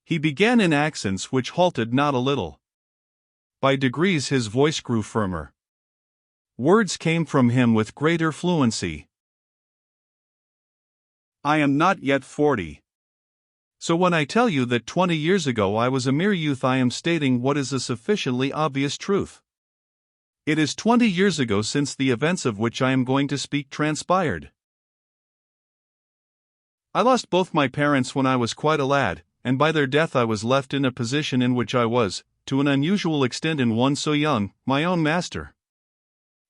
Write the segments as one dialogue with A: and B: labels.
A: He began in accents which halted not a little. By degrees his voice grew firmer. Words came from him with greater fluency. I am not yet 40. So when I tell you that 20 years ago I was a mere youth, I am stating what is a sufficiently obvious truth. It is 20 years ago since the events of which I am going to speak transpired. I lost both my parents when I was quite a lad, and by their death I was left in a position in which I was, to an unusual extent in one so young, my own master.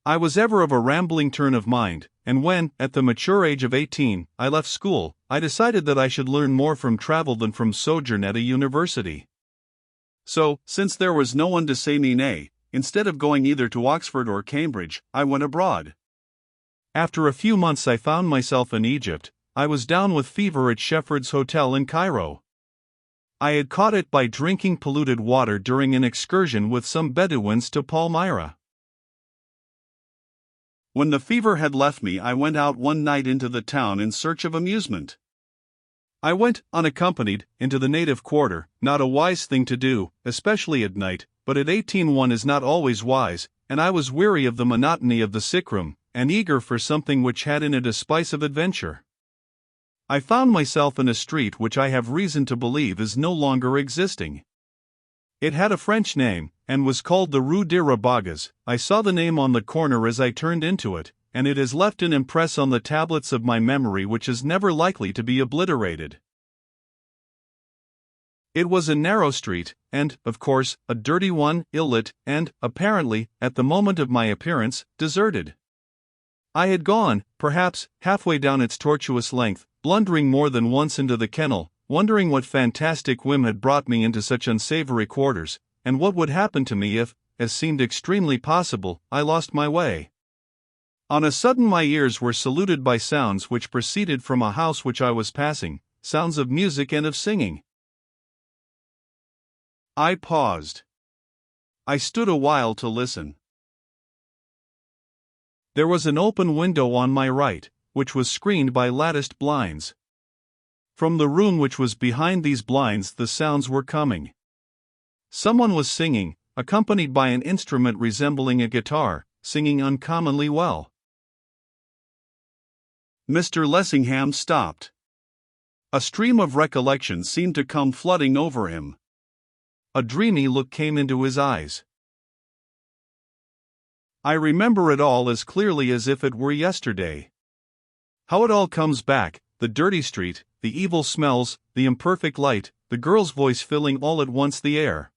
A: I was ever of a rambling turn of mind, and when, at the mature age of 18, I left school, I decided that I should learn more from travel than from sojourn at a university. So, since there was no one to say me nay, instead of going either to Oxford or Cambridge, I went abroad. After a few months I found myself in Egypt. I was down with fever at Shepheard's Hotel in Cairo. I had caught it by drinking polluted water during an excursion with some Bedouins to Palmyra. When the fever had left me, I went out one night into the town in search of amusement. I went, unaccompanied, into the native quarter, not a wise thing to do, especially at night, but at 18 one is not always wise, and I was weary of the monotony of the sickroom, and eager for something which had in it a spice of adventure. I found myself in a street which I have reason to believe is no longer existing. It had a French name, and was called the Rue des Rabagas. I saw the name on the corner as I turned into it, and it has left an impress on the tablets of my memory which is never likely to be obliterated. It was a narrow street, and, of course, a dirty one, ill-lit, and, apparently, at the moment of my appearance, deserted. I had gone, perhaps, halfway down its tortuous length, blundering more than once into the kennel, wondering what fantastic whim had brought me into such unsavory quarters, and what would happen to me if, as seemed extremely possible, I lost my way. On a sudden my ears were saluted by sounds which proceeded from a house which I was passing, sounds of music and of singing. I paused. I stood a while to listen. There was an open window on my right, which was screened by latticed blinds. From the room which was behind these blinds the sounds were coming. Someone was singing, accompanied by an instrument resembling a guitar, singing uncommonly well. Mr. Lessingham stopped. A stream of recollection seemed to come flooding over him. A dreamy look came into his eyes. I remember it all as clearly as if it were yesterday. How it all comes back, the dirty street, the evil smells, the imperfect light, the girl's voice filling all at once the air.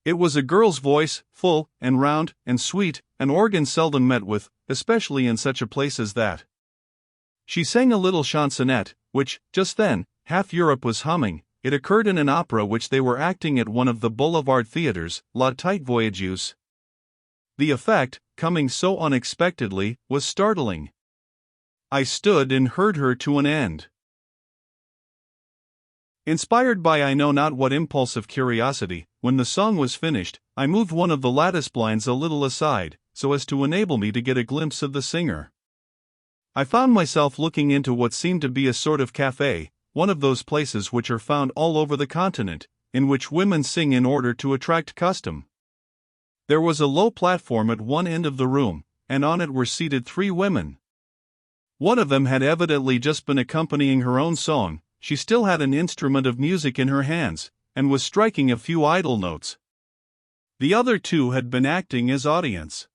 A: It was a girl's voice, full, and round, and sweet, an organ seldom met with, especially in such a place as that. She sang a little chansonnette, which, just then, half Europe was humming. It occurred in an opera which they were acting at one of the boulevard theaters, La Tite Voyageuse. The effect, coming so unexpectedly, was startling. I stood and heard her to an end. Inspired by I know not what impulse of curiosity, when the song was finished, I moved one of the lattice blinds a little aside, so as to enable me to get a glimpse of the singer. I found myself looking into what seemed to be a sort of café, one of those places which are found all over the continent, in which women sing in order to attract custom. There was a low platform at one end of the room, and on it were seated 3 women. One of them had evidently just been accompanying her own song. She still had an instrument of music in her hands, and was striking a few idle notes. The other 2 had been acting as audience.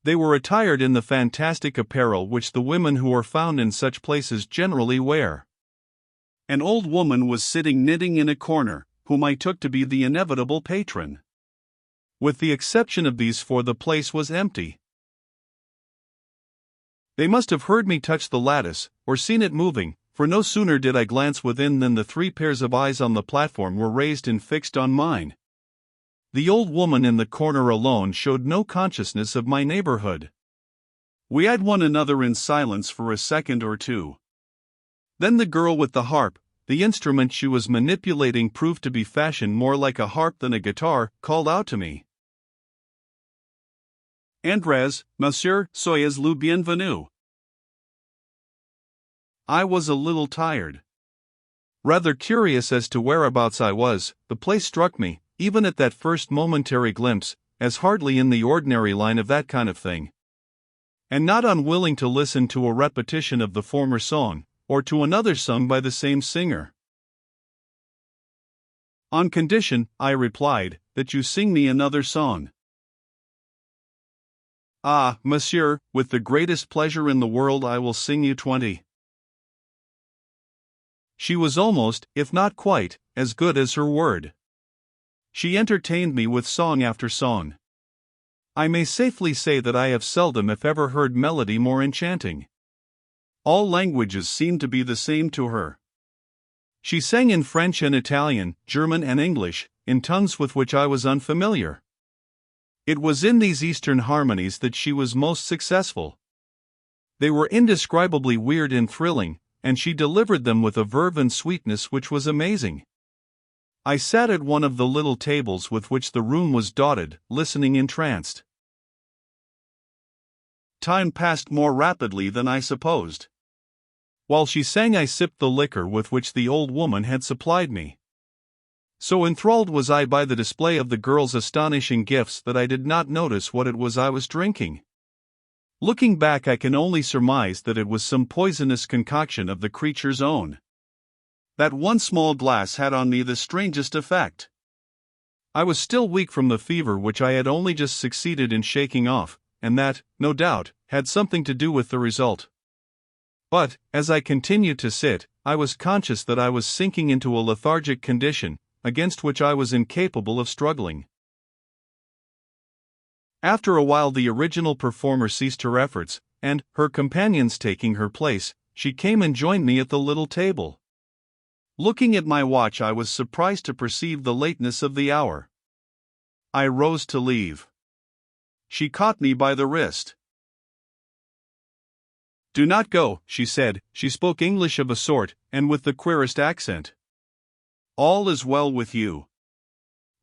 A: They were attired in the fantastic apparel which the women who are found in such places generally wear. An old woman was sitting knitting in a corner, whom I took to be the inevitable patron. With the exception of these 4, the place was empty. They must have heard me touch the lattice, or seen it moving, for no sooner did I glance within than the 3 pairs of eyes on the platform were raised and fixed on mine. The old woman in the corner alone showed no consciousness of my neighborhood. We eyed one another in silence for a second or 2. Then the girl with the harp, the instrument she was manipulating proved to be fashioned more like a harp than a guitar, called out to me. Andrés, monsieur, soyez le bienvenu. I was a little tired. Rather curious as to whereabouts I was, the place struck me, even at that first momentary glimpse, as hardly in the ordinary line of that kind of thing. And not unwilling to listen to a repetition of the former song, or to another sung by the same singer. On condition, I replied, that you sing me another song. Ah, monsieur, with the greatest pleasure in the world I will sing you 20. She was almost, if not quite, as good as her word. She entertained me with song after song. I may safely say that I have seldom if ever heard melody more enchanting. All languages seemed to be the same to her. She sang in French and Italian, German and English, in tongues with which I was unfamiliar. It was in these Eastern harmonies that she was most successful. They were indescribably weird and thrilling, and she delivered them with a verve and sweetness which was amazing. I sat at one of the little tables with which the room was dotted, listening entranced. Time passed more rapidly than I supposed. While she sang I sipped the liquor with which the old woman had supplied me. So enthralled was I by the display of the girl's astonishing gifts that I did not notice what it was I was drinking. Looking back I can only surmise that it was some poisonous concoction of the creature's own. That one small glass had on me the strangest effect. I was still weak from the fever which I had only just succeeded in shaking off, and that, no doubt, had something to do with the result. But, as I continued to sit, I was conscious that I was sinking into a lethargic condition, against which I was incapable of struggling. After a while the original performer ceased her efforts, and, her companions taking her place, she came and joined me at the little table. Looking at my watch I was surprised to perceive the lateness of the hour. I rose to leave. She caught me by the wrist. "Do not go," she said. She spoke English of a sort, and with the queerest accent. "All is well with you.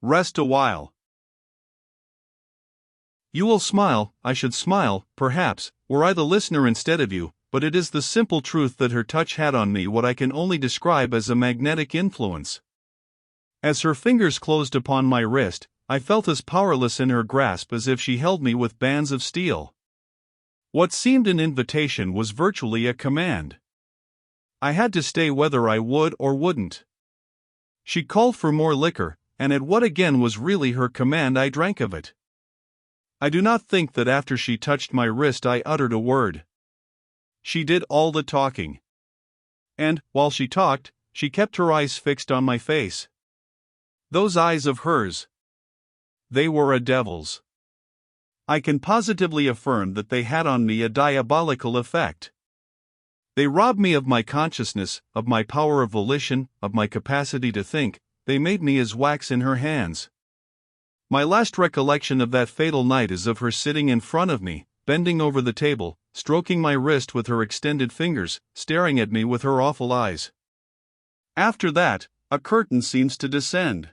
A: Rest a while. You will smile, I should smile, perhaps, were I the listener instead of you, but it is the simple truth that her touch had on me what I can only describe as a magnetic influence. As her fingers closed upon my wrist, I felt as powerless in her grasp as if she held me with bands of steel. What seemed an invitation was virtually a command. I had to stay whether I would or wouldn't. She called for more liquor, and at what again was really her command I drank of it. I do not think that after she touched my wrist I uttered a word. She did all the talking. And, while she talked, she kept her eyes fixed on my face. Those eyes of hers. They were a devil's. I can positively affirm that they had on me a diabolical effect. They robbed me of my consciousness, of my power of volition, of my capacity to think. They made me as wax in her hands. My last recollection of that fatal night is of her sitting in front of me, bending over the table, stroking my wrist with her extended fingers, staring at me with her awful eyes. After that, a curtain seems to descend.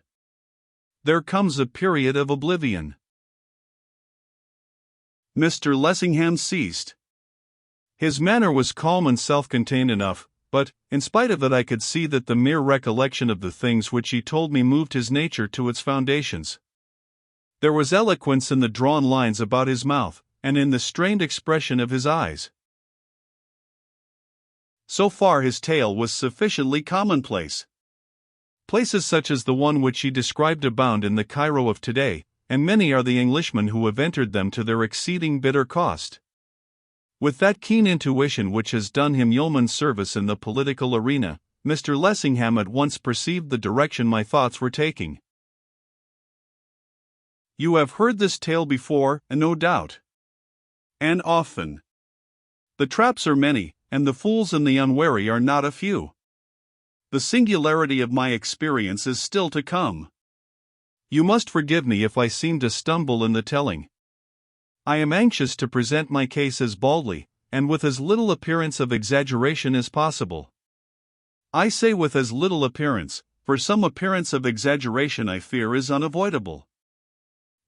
A: There comes a period of oblivion. Mr. Lessingham ceased. His manner was calm and self-contained enough, but, in spite of it I could see that the mere recollection of the things which he told me moved his nature to its foundations. There was eloquence in the drawn lines about his mouth, and in the strained expression of his eyes. So far his tale was sufficiently commonplace. Places such as the one which he described abound in the Cairo of today, and many are the Englishmen who have entered them to their exceeding bitter cost. With that keen intuition which has done him yeoman's service in the political arena, Mr. Lessingham at once perceived the direction my thoughts were taking. You have heard this tale before, no doubt. And often. The traps are many, and the fools and the unwary are not a few. The singularity of my experience is still to come. You must forgive me if I seem to stumble in the telling. I am anxious to present my case as baldly, and with as little appearance of exaggeration as possible. I say with as little appearance, for some appearance of exaggeration I fear is unavoidable.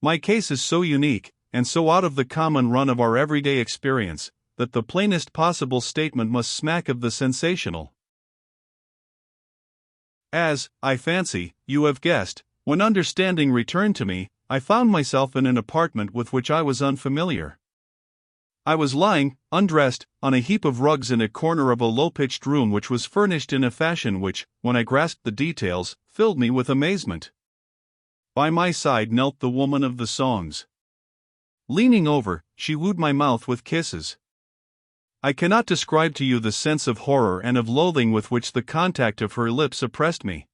A: My case is so unique, and so out of the common run of our everyday experience, that the plainest possible statement must smack of the sensational. As, I fancy, you have guessed, when understanding returned to me, I found myself in an apartment with which I was unfamiliar. I was lying, undressed, on a heap of rugs in a corner of a low-pitched room which was furnished in a fashion which, when I grasped the details, filled me with amazement. By my side knelt the woman of the songs. Leaning over, she wooed my mouth with kisses. I cannot describe to you the sense of horror and of loathing with which the contact of her lips oppressed me.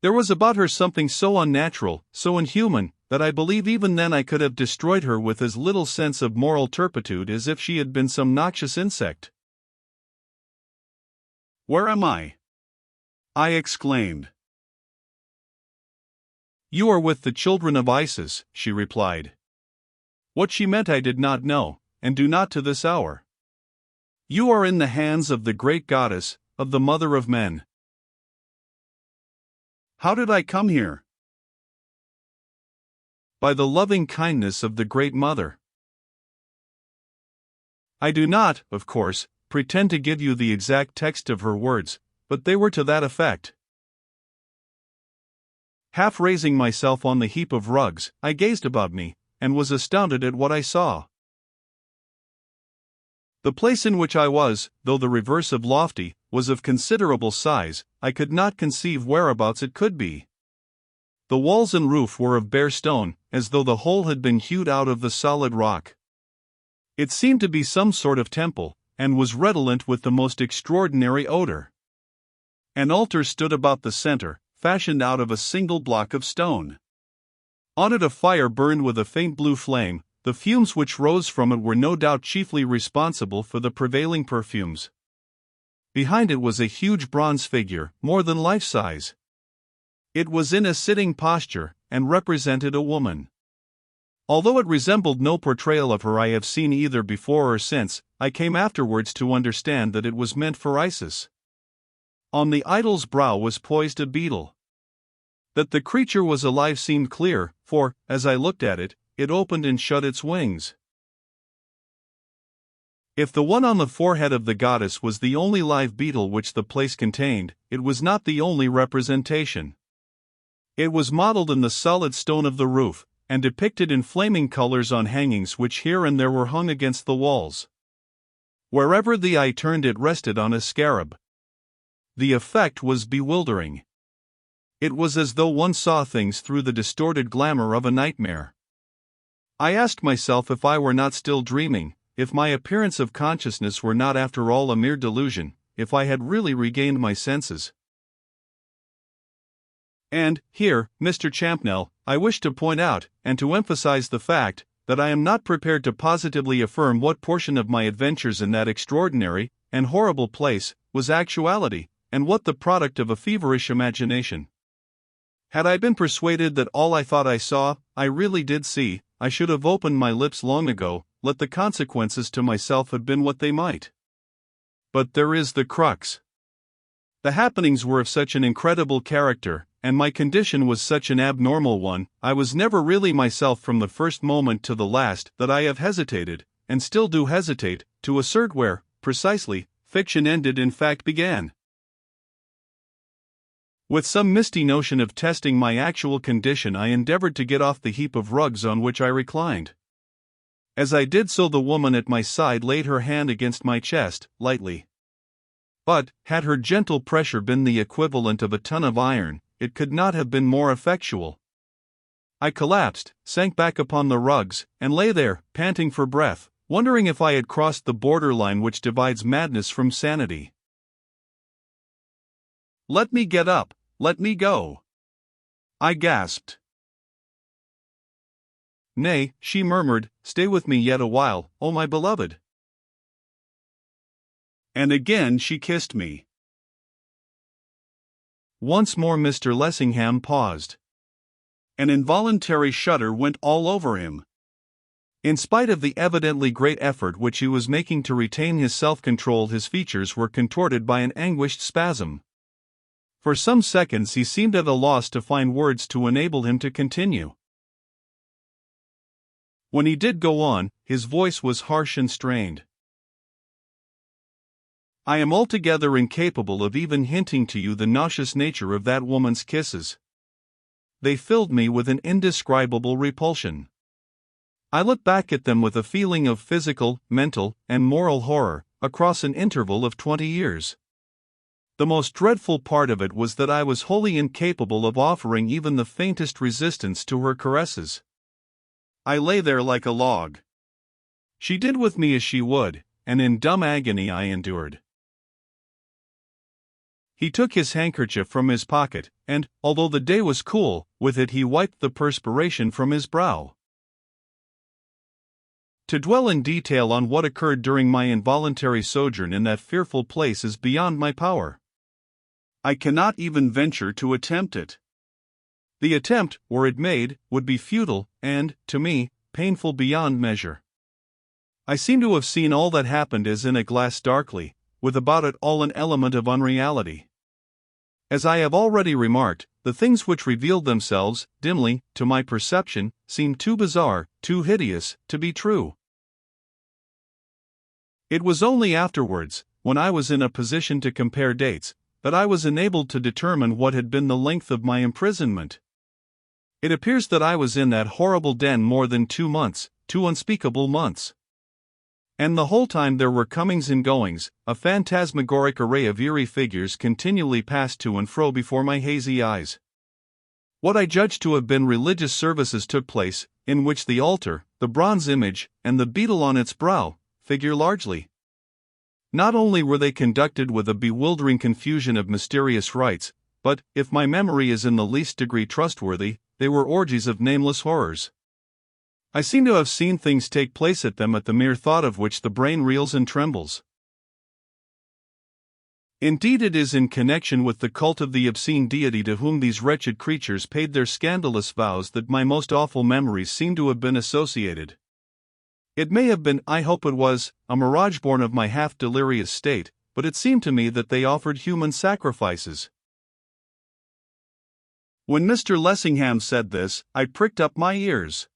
A: There was about her something so unnatural, so inhuman, that I believe even then I could have destroyed her with as little sense of moral turpitude as if she had been some noxious insect. "Where am I?" I exclaimed. "You are with the children of Isis," she replied. What she meant I did not know, and do not to this hour. "You are in the hands of the great goddess, of the mother of men." "How did I come here?" "By the loving kindness of the Great Mother." I do not, of course, pretend to give you the exact text of her words, but they were to that effect. Half raising myself on the heap of rugs, I gazed about me, and was astounded at what I saw. The place in which I was, though the reverse of lofty, was of considerable size. I could not conceive whereabouts it could be. The walls and roof were of bare stone, as though the whole had been hewed out of the solid rock. It seemed to be some sort of temple, and was redolent with the most extraordinary odor. An altar stood about the center, fashioned out of a single block of stone. On it a fire burned with a faint blue flame. The fumes which rose from it were no doubt chiefly responsible for the prevailing perfumes. Behind it was a huge bronze figure, more than life-size. It was in a sitting posture, and represented a woman. Although it resembled no portrayal of her I have seen either before or since, I came afterwards to understand that it was meant for Isis. On the idol's brow was poised a beetle. That the creature was alive seemed clear, for, as I looked at it, it opened and shut its wings. If the one on the forehead of the goddess was the only live beetle which the place contained, it was not the only representation. It was modeled in the solid stone of the roof, and depicted in flaming colors on hangings which here and there were hung against the walls. Wherever the eye turned it rested on a scarab. The effect was bewildering. It was as though one saw things through the distorted glamour of a nightmare. I asked myself if I were not still dreaming, if my appearance of consciousness were not after all a mere delusion, if I had really regained my senses. And, here, Mr. Champnell, I wish to point out, and to emphasize the fact, that I am not prepared to positively affirm what portion of my adventures in that extraordinary and horrible place was actuality, and what the product of a feverish imagination. Had I been persuaded that all I thought I saw, I really did see, I should have opened my lips long ago, let the consequences to myself have been what they might. But there is the crux. The happenings were of such an incredible character, and my condition was such an abnormal one, I was never really myself from the first moment to the last, that I have hesitated, and still do hesitate, to assert where, precisely, fiction ended and fact began. With some misty notion of testing my actual condition, I endeavored to get off the heap of rugs on which I reclined. As I did so, the woman at my side laid her hand against my chest, lightly. But, had her gentle pressure been the equivalent of a ton of iron, it could not have been more effectual. I collapsed, sank back upon the rugs, and lay there, panting for breath, wondering if I had crossed the borderline which divides madness from sanity. "Let me get up, let me go," I gasped. "Nay," she murmured, "stay with me yet a while, O my beloved." And again she kissed me. Once more Mr. Lessingham paused. An involuntary shudder went all over him. In spite of the evidently great effort which he was making to retain his self-control, his features were contorted by an anguished spasm. For some seconds he seemed at a loss to find words to enable him to continue. When he did go on, his voice was harsh and strained. I am altogether incapable of even hinting to you the nauseous nature of that woman's kisses. They filled me with an indescribable repulsion. I look back at them with a feeling of physical, mental, and moral horror, across an interval of 20 years. The most dreadful part of it was that I was wholly incapable of offering even the faintest resistance to her caresses. I lay there like a log. She did with me as she would, and in dumb agony I endured. He took his handkerchief from his pocket, and, although the day was cool, with it he wiped the perspiration from his brow. To dwell in detail on what occurred during my involuntary sojourn in that fearful place is beyond my power. I cannot even venture to attempt it. The attempt, were it made, would be futile, and, to me, painful beyond measure. I seem to have seen all that happened as in a glass darkly, with about it all an element of unreality. As I have already remarked, the things which revealed themselves, dimly, to my perception, seemed too bizarre, too hideous, to be true. It was only afterwards, when I was in a position to compare dates, that I was enabled to determine what had been the length of my imprisonment. It appears that I was in that horrible den more than 2 months, 2 unspeakable months. And the whole time there were comings and goings, a phantasmagoric array of eerie figures continually passed to and fro before my hazy eyes. What I judged to have been religious services took place, in which the altar, the bronze image, and the beetle on its brow, figure largely. Not only were they conducted with a bewildering confusion of mysterious rites, but, if my memory is in the least degree trustworthy, they were orgies of nameless horrors. I seem to have seen things take place at them at the mere thought of which the brain reels and trembles. Indeed, it is in connection with the cult of the obscene deity to whom these wretched creatures paid their scandalous vows that my most awful memories seem to have been associated. It may have been, I hope it was, a mirage born of my half-delirious state, but it seemed to me that they offered human sacrifices. When Mr. Lessingham said this, I pricked up my ears.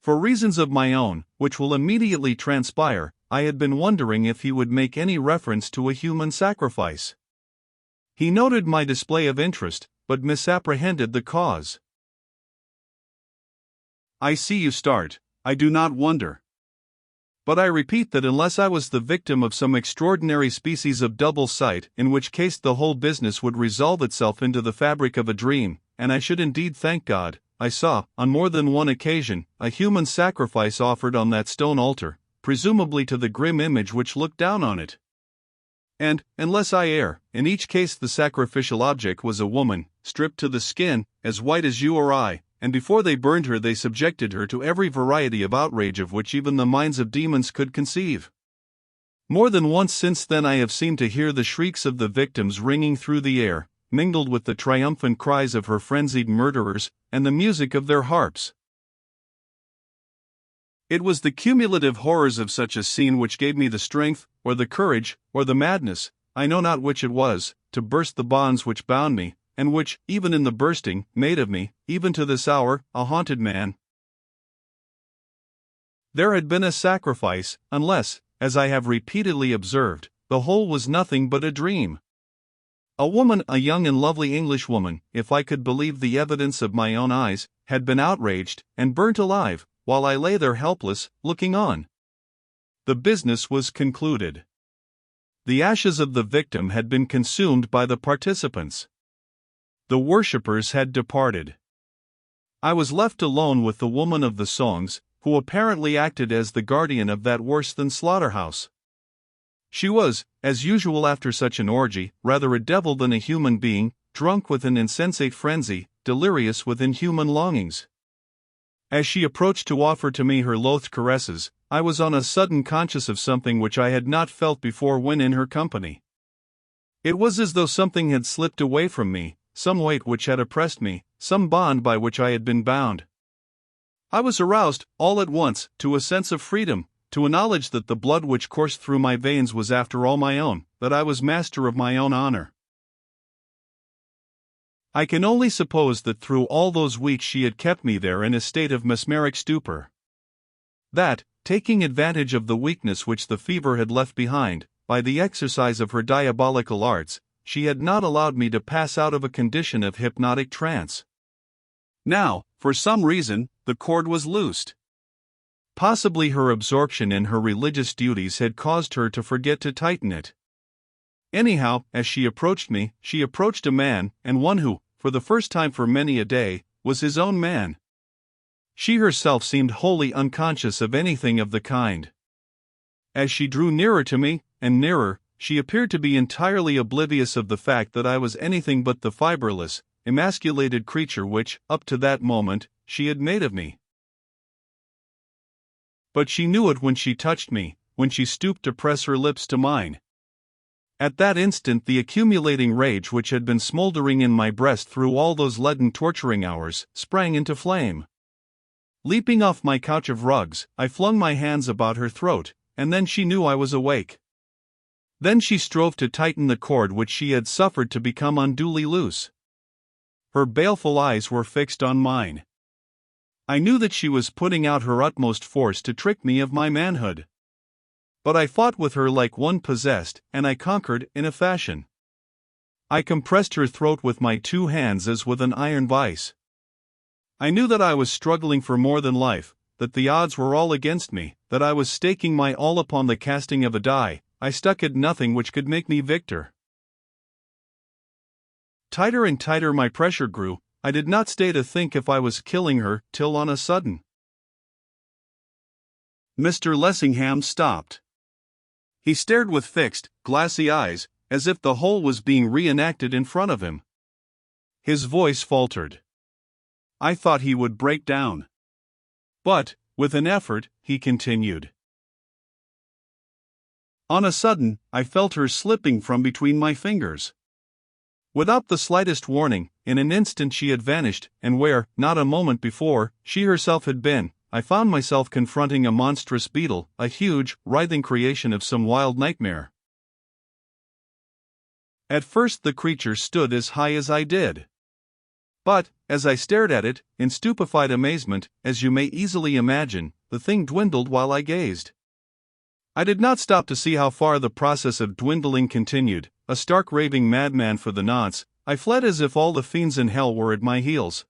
A: For reasons of my own, which will immediately transpire, I had been wondering if he would make any reference to a human sacrifice. He noted my display of interest, but misapprehended the cause. I see you start. I do not wonder. But I repeat that unless I was the victim of some extraordinary species of double sight, in which case the whole business would resolve itself into the fabric of a dream, and I should indeed thank God, I saw, on more than one occasion, a human sacrifice offered on that stone altar, presumably to the grim image which looked down on it. And, unless I err, in each case the sacrificial object was a woman, stripped to the skin, as white as you or I, and before they burned her they subjected her to every variety of outrage of which even the minds of demons could conceive. More than once since then I have seemed to hear the shrieks of the victims ringing through the air, mingled with the triumphant cries of her frenzied murderers, and the music of their harps. It was the cumulative horrors of such a scene which gave me the strength, or the courage, or the madness, I know not which it was, to burst the bonds which bound me, and which, even in the bursting, made of me, even to this hour, a haunted man. There had been a sacrifice, unless, as I have repeatedly observed, the whole was nothing but a dream. A woman, a young and lovely Englishwoman, if I could believe the evidence of my own eyes, had been outraged, and burnt alive, while I lay there helpless, looking on. The business was concluded. The ashes of the victim had been consumed by the participants. The worshippers had departed. I was left alone with the woman of the songs, who apparently acted as the guardian of that worse-than slaughterhouse. She was, as usual after such an orgy, rather a devil than a human being, drunk with an insensate frenzy, delirious with inhuman longings. As she approached to offer to me her loathed caresses, I was on a sudden conscious of something which I had not felt before when in her company. It was as though something had slipped away from me, some weight which had oppressed me, some bond by which I had been bound. I was aroused, all at once, to a sense of freedom, to a knowledge that the blood which coursed through my veins was after all my own, that I was master of my own honor. I can only suppose that through all those weeks she had kept me there in a state of mesmeric stupor. That, taking advantage of the weakness which the fever had left behind, by the exercise of her diabolical arts, she had not allowed me to pass out of a condition of hypnotic trance. Now, for some reason, the cord was loosed. Possibly her absorption in her religious duties had caused her to forget to tighten it. Anyhow, as she approached me, she approached a man, and one who, for the first time for many a day, was his own man. She herself seemed wholly unconscious of anything of the kind. As she drew nearer to me, and nearer, she appeared to be entirely oblivious of the fact that I was anything but the fiberless, emasculated creature which, up to that moment, she had made of me. But she knew it when she touched me, when she stooped to press her lips to mine. At that instant the accumulating rage which had been smoldering in my breast through all those leaden torturing hours, sprang into flame. Leaping off my couch of rugs, I flung my hands about her throat, and then she knew I was awake. Then she strove to tighten the cord which she had suffered to become unduly loose. Her baleful eyes were fixed on mine. I knew that she was putting out her utmost force to trick me of my manhood. But I fought with her like one possessed, and I conquered in a fashion. I compressed her throat with my two hands as with an iron vice. I knew that I was struggling for more than life, that the odds were all against me, that I was staking my all upon the casting of a die. I stuck at nothing which could make me victor. Tighter and tighter my pressure grew. I did not stay to think if I was killing her, till on a sudden Mr. Lessingham stopped. He stared with fixed, glassy eyes, as if the whole was being reenacted in front of him. His voice faltered. I thought he would break down. But, with an effort, he continued. On a sudden, I felt her slipping from between my fingers. Without the slightest warning, in an instant she had vanished, and where, not a moment before, she herself had been, I found myself confronting a monstrous beetle, a huge, writhing creation of some wild nightmare. At first the creature stood as high as I did. But, as I stared at it, in stupefied amazement, as you may easily imagine, the thing dwindled while I gazed. I did not stop to see how far the process of dwindling continued, a stark raving madman for the nonce. I fled as if all the fiends in hell were at my heels.